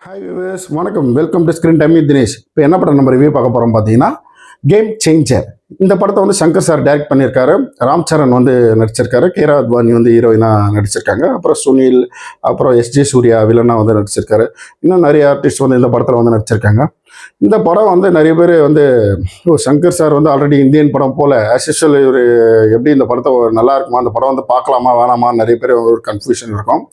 Hi viewers, வணக்கம். Welcome to screen time with Dinesh. இப்போ என்ன படம் நம்ம ரிவ்யூ பார்க்க போகிறோம் பார்த்தீங்கன்னா, கேம் சேஞ்சர். இந்த படத்தை வந்து சங்கர் சார் டைரக்ட் பண்ணியிருக்காரு. ராம் சரண் வந்து நடிச்சிருக்காரு. கேரா அத்வானி வந்து ஹீரோயினாக நடிச்சிருக்காங்க. அப்புறம் சுனில், அப்புறம் எஸ்ஜே சூர்யா வில்லனாக வந்து நடிச்சிருக்காரு. இன்னும் நிறைய ஆர்டிஸ்ட் வந்து இந்த படத்தில் வந்து நடிச்சிருக்காங்க. இந்த படம் வந்து நிறைய பேர் வந்து சங்கர் சார் வந்து ஆல்ரெடி இந்தியன் படம் போல் ஆஸ் யூஷுவல் ஒரு எப்படி இந்த படத்தை நல்லா இருக்குமா, அந்த படம் வந்து பார்க்கலாமா வேணாமா, நிறைய பேர் ஒரு கன்ஃபியூஷன் இருக்கும்.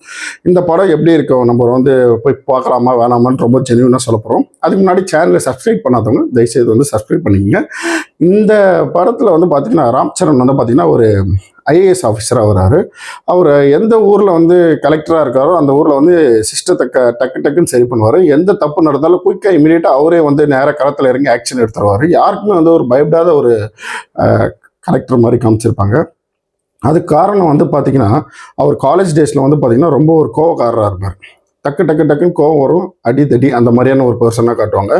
இந்த படம் எப்படி இருக்கும், நம்ம வந்து போய் பார்க்கலாமா வேணாமான்னு ரொம்ப ஜென்யூனாக சொல்ல போகிறோம். அதுக்கு முன்னாடி சேனலை சப்ஸ்கிரைப் பண்ணாதவங்க தயவுசெய்து வந்து சப்ஸ்கிரைப் பண்ணிக்கங்க. இந்த படத்தில் வந்து பார்த்திங்கன்னா ராம் சரண் வந்து பார்த்திங்கன்னா ஒரு ஐஏஎஸ் ஆஃபீஸராக வர்றாரு. அவர் எந்த ஊரில் வந்து கலெக்டராக இருக்காரோ அந்த ஊரில் வந்து சிஸ்டத்தை டக்கு டக்குன்னு சரி பண்ணுவார். எந்த தப்பு நடந்தாலும் குயிக்காக இமீடியட்டாக அவரே வந்து நேராக களத்தில் இறங்கி ஆக்ஷன் எடுத்துருவார். யாருக்குமே வந்து ஒரு பயப்படாத ஒரு கலெக்டர் மாதிரி காமிச்சிருப்பாங்க. அதுக்கு காரணம் வந்து பார்த்திங்கன்னா, அவர் காலேஜ் டேஸில் வந்து பார்த்திங்கன்னா ரொம்ப ஒரு கோவக்காரராக இருப்பார். டக்குன்னு கோவம் வரும், அடி தடி அந்த மாதிரியான ஒரு பர்சனாக காட்டுவாங்க.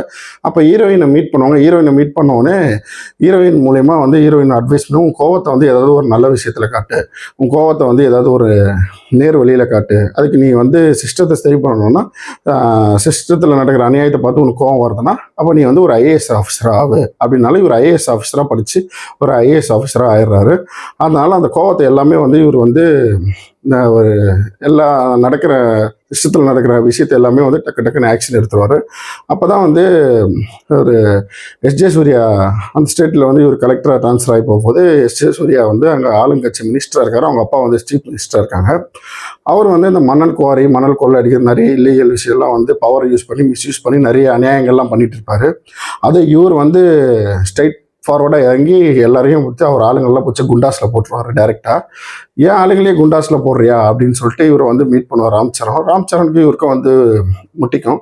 அப்போ ஹீரோயினை மீட் பண்ணுவாங்க. ஹீரோயினை மீட் பண்ணோடனே ஹீரோயின் மூலயமா வந்து ஹீரோயின் அட்வைஸ் பண்ணுவோம், உன் கோவத்தை வந்து ஏதாவது ஒரு நல்ல விஷயத்தில் காட்டு, உன் கோவத்தை வந்து ஏதாவது ஒரு நேர் வழியில் காட்டு, அதுக்கு நீ வந்து சிஸ்டத்தை சரி பண்ணணும்னா சிஸ்டத்தில் நடக்கிற அநியாயத்தை பார்த்து உனக்கு கோவம் வருதுன்னா அப்போ நீ வந்து ஒரு ஐஏஎஸ் ஆஃபீஸராக ஆகு அப்படின்னாலும் இவர் ஐஏஎஸ் ஆஃபீஸராக படித்து ஒரு ஐஏஎஸ் ஆஃபீஸராக ஆயிடுறாரு. அதனால் அந்த கோவத்தை எல்லாமே வந்து இவர் வந்து ஒரு எல்லா நடக்கிற சிஸ்டத்தில் நடக்கிற விஷயத்தை எல்லாமே வந்து டக்குன்னு ஆக்ஷன் எடுத்துருவார். அப்போ தான் வந்து ஒரு எஸ்ஜே சூர்யா அந்த ஸ்டேட்டில் வந்து இவர் கலெக்டராக ட்ரான்ஸ்ஃபர் ஆகி போகும்போது எஸ்ஜே சூர்யா வந்து அங்கே ஆளுங்கட்சி மினிஸ்டராக இருக்கார். அவங்க அப்பா வந்து சீஃப் மினிஸ்டராக இருக்காங்க. அவர் வந்து இந்த மணல் குவாரி, மணல் கொள்ளை அடிக்கிற நிறைய இல்லீகல் விஷயம்லாம் வந்து பவரை யூஸ் பண்ணி மிஸ்யூஸ் பண்ணி நிறைய அநியாயங்கள்லாம் பண்ணிட்டு இருப்பார். அது இவர் வந்து ஸ்ட்ரைட் ஃபார்வர்டாக இறங்கி எல்லாரையும் வச்சு அவர் ஆளுங்கள்லாம் பிடிச்சி குண்டாஸில் போட்டுருவார் டைரெக்டாக. ஏன் ஆளுங்களே குண்டாஸில் போடுறியா அப்படின்னு சொல்லிட்டு இவர் வந்து மீட் பண்ணுவார் ராம் சரணுக்கு இவருக்கும் வந்து முட்டிக்கும்.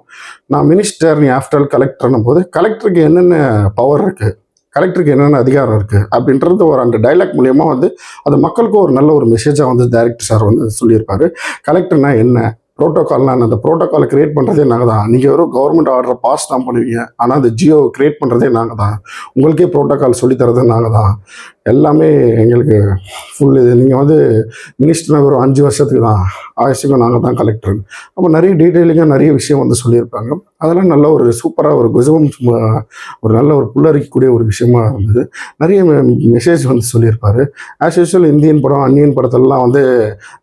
நான் மினிஸ்டர், நீ ஆஃப்டர் ஆல் கலெக்டர்னும் போது கலெக்டருக்கு என்னென்ன பவர் இருக்குது, கலெக்டருக்கு என்னென்ன அதிகாரம் இருக்குது அப்படின்றது ஒரு அந்த டைலாக் மூலயமா வந்து அது மக்களுக்கும் ஒரு நல்ல ஒரு மெசேஜாக வந்து டைரக்டர் சார் வந்து சொல்லியிருப்பார். கலெக்டர்னா என்ன, ப்ரோட்டோகால்னா அந்த ப்ரோட்டோகாலை கிரியேட் பண்ணுறதே நாங்கள் தான். நீங்கள் வெறும் கவர்மெண்ட் ஆர்டரை பாஸ் தான் பண்ணுவீங்க, ஆனால் அந்த ஜியோ கிரியேட் பண்ணுறதே நாங்கள் தான். உங்களுக்கே ப்ரோட்டோகால் சொல்லித்தரதே நாங்கள் தான். எல்லாமே எங்களுக்கு ஃபுல் இது. நீங்கள் வந்து மினிஸ்டர்னா வெறும் 5 வருஷத்துக்கு தான், ஆயுஷுக்கும் நாங்கள் தான் கலெக்டர். அப்போ நிறைய டீட்டெயிலிங்காக நிறைய விஷயம் வந்து சொல்லியிருப்பாங்க. அதெல்லாம் நல்ல ஒரு சூப்பராக ஒரு குஜவம் ஒரு நல்ல ஒரு புல்லரிக்கக்கூடிய ஒரு விஷயமா இருந்தது. நிறைய மெசேஜ் வந்து சொல்லியிருப்பார். ஆஸ் யூஷுவல் இந்தியன் படம், அந்நியன் படத்திலலாம் வந்து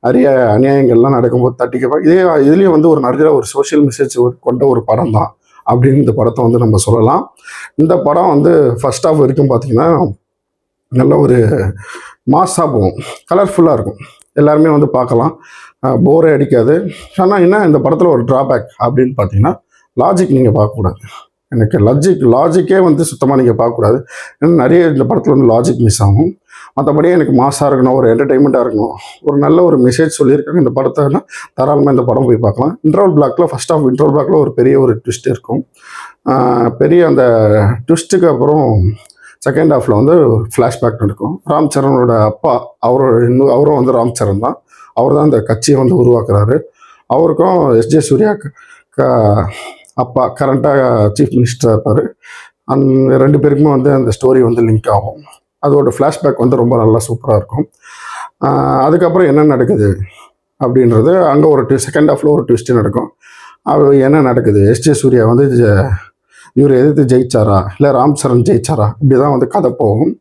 நிறைய அநியாயங்கள்லாம் நடக்கும்போது தட்டிக்கப்பா இதுலேயும் வந்து ஒரு நிறைய ஒரு சோஷியல் மெசேஜ் கொண்ட ஒரு படம் தான் அப்படின்னு இந்த படத்தை வந்து நம்ம சொல்லலாம். இந்த படம் வந்து ஃபர்ஸ்ட் ஹாஃப் வரைக்கும் பார்த்திங்கன்னா நல்ல ஒரு மாஸாக போகும், கலர்ஃபுல்லாக இருக்கும், எல்லாருமே வந்து பார்க்கலாம், போரே அடிக்காது. ஆனால் என்ன இந்த படத்தில் ஒரு ட்ராபேக் அப்படின்னு பார்த்தீங்கன்னா லாஜிக் நீங்கள் பார்க்கக்கூடாது. எனக்கு லாஜிக்கே வந்து சுத்தமாக நீங்கள் பார்க்கக்கூடாது. ஏன்னா நிறைய இந்த படத்தில் வந்து லாஜிக் மிஸ் ஆகும். மற்றபடி எனக்கு மாஸாக இருக்கணும், ஒரு என்டர்டெயின்மெண்ட்டாக இருக்கணும், ஒரு நல்ல ஒரு மெசேஜ் சொல்லியிருக்காங்க இந்த படத்தைன்னா தாராளமாக இந்த படம் போய் பார்க்கலாம். இன்டர்வல் பிளாக்கில் ஃபர்ஸ்ட் ஆஃப் இன்டர்வல் பிளாக்கில் ஒரு பெரிய ஒரு ட்விஸ்ட் இருக்கும். பெரிய அந்த ட்விஸ்ட்டுக்கு அப்புறம் செகண்ட் ஹாஃபில் வந்து ஒரு ஃப்ளாஷ்பேக் நடக்கும். ராம் சரணோட அப்பா அவரும் வந்து ராம் சரண் தான். அவர் தான் இந்த கட்சியை வந்து உருவாக்குறாரு. அவருக்கும் எஸ்ஜே சூர்யா அப்பா கரண்ட்டாக சீஃப் மினிஸ்டராக இருப்பார். அந்த 2 பேருக்குமே வந்து அந்த ஸ்டோரி வந்து லிங்க் ஆகும். அதோட ஃப்ளாஷ்பேக் வந்து ரொம்ப நல்லா சூப்பராக இருக்கும். அதுக்கப்புறம் என்ன நடக்குது அப்படின்றது அங்கே ஒரு செகண்ட் ஹாஃபில் ஒரு ட்விஸ்ட்டு நடக்கும். அது என்ன நடக்குது, எஸ்ஜே சூர்யா வந்து இவர் எதிர்த்து ஜெயிச்சாரா இல்லை ராம் சரண் ஜெயிச்சாரா, இப்படி தான் வந்து கதை போகும்.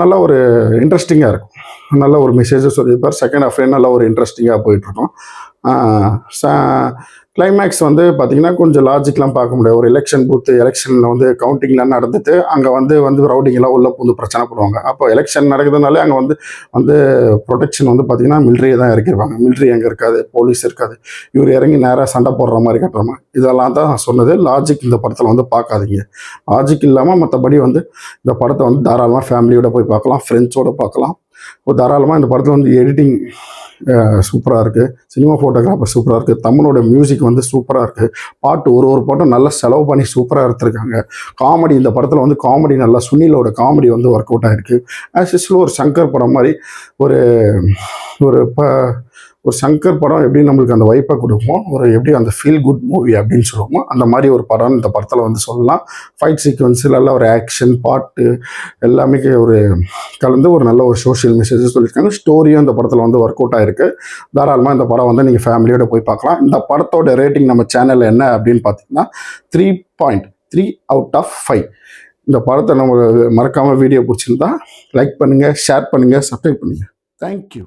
நல்ல ஒரு இன்ட்ரெஸ்டிங்காக இருக்கும், நல்ல ஒரு மெசேஜும் சொல்லியிருப்பார். செகண்ட் ஹாஃப்லேயே நல்ல ஒரு இன்ட்ரெஸ்டிங்காக போயிட்டுருக்கும். கிளைமேக்ஸ் வந்து பார்த்திங்கன்னா கொஞ்சம் லாஜிக்லாம் பார்க்க முடியாது. ஒரு எலெக்ஷனில் வந்து கவுண்டிங்லாம் நடந்துட்டு அங்கே வந்து ரவுடிங்கெல்லாம் உள்ள புது பிரச்சனை பண்ணுவாங்க. அப்போ எலெக்ஷன் நடக்குதுனாலே அங்கே வந்து ப்ரொடெக்ஷன் வந்து பார்த்திங்கன்னா மிலிட்ரியை தான் இறக்கிடுவாங்க. மிலிட்ரி அங்கே இருக்காது, போலீஸ் இருக்காது. இவர் இறங்கி நேராக சண்டை போடுற மாதிரி கட்டுறோமா, இதெல்லாம் தான் சொன்னது. லாஜிக் இந்த படத்தில் வந்து பார்க்காதீங்க. லாஜிக் இல்லாமல் மற்றபடி வந்து இந்த படத்தை வந்து தாராளமாக ஃபேமிலியோடு போய் பார்க்கலாம், ஃப்ரெண்ட்ஸோடு பார்க்கலாம். தாராளமாக இந்த படத்தில் வந்து எடிட்டிங் சூப்பராக இருக்குது, சினிமா ஃபோட்டோகிராஃபர் சூப்பராக இருக்குது, தமிழோட மியூசிக் வந்து சூப்பராக இருக்குது, பாட்டு ஒரு பாட்டும் நல்லா செலவு பண்ணி சூப்பராக எடுத்திருக்காங்க. காமெடி இந்த படத்தில் வந்து காமெடி நல்லா சுனிலோட காமெடி வந்து ஒர்க் அவுட் ஆகிருக்கு. ஆஸ் யூஸ்வல் ஒரு சங்கர் படம் மாதிரி ஒரு ஒரு சங்கர் படம் எப்படி நம்மளுக்கு அந்த வைப்பை கொடுக்குமோ, ஒரு எப்படி அந்த ஃபீல் குட் மூவி அப்படின்னு சொல்லுவோமோ, அந்த மாதிரி ஒரு படம் இந்த படத்தில் வந்து சொல்லலாம். ஃபைட் சீக்வன்ஸு, நல்ல ஒரு ஆக்ஷன், பாட்டு எல்லாமே ஒரு கலந்து ஒரு நல்ல ஒரு சோஷியல் மெசேஜ் சொல்லியிருக்காங்க. ஸ்டோரியும் இந்த படத்தில் வந்து ஒர்க் அவுட் ஆகிருக்கு. தாராளமாக இந்த படம் வந்து நீங்கள் ஃபேமிலியோட போய் பார்க்கலாம். இந்த படத்தோட ரேட்டிங் நம்ம சேனலில் என்ன அப்படின்னு பார்த்தீங்கன்னா 3.3 out of 5. இந்த படத்தை நம்ம மறக்காமல் வீடியோ பிடிச்சிருந்தா லைக் பண்ணுங்கள், ஷேர் பண்ணுங்கள், சப்ஸ்கிரைப் பண்ணுங்கள். தேங்க்யூ.